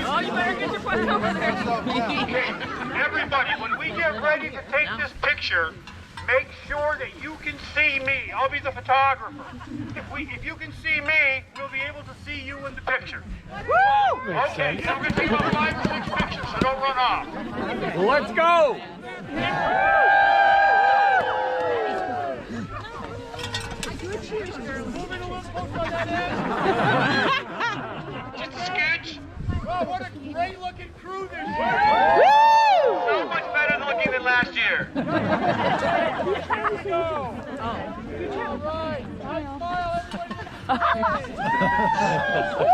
Oh, you better get your butt over there. Everybody, when we get ready to take this picture, make sure that you can see me. I'll be the photographer. If you can see me, we'll be able to see you in the picture. Woo! Okay, so we're going to take about 5 or 6 pictures, so don't run off. Let's go! Moving a little closer on that end. Just a sketch. Wow, what a great looking crew this year. So much better looking than last year. Here we go. All right. Nice smile, everybody.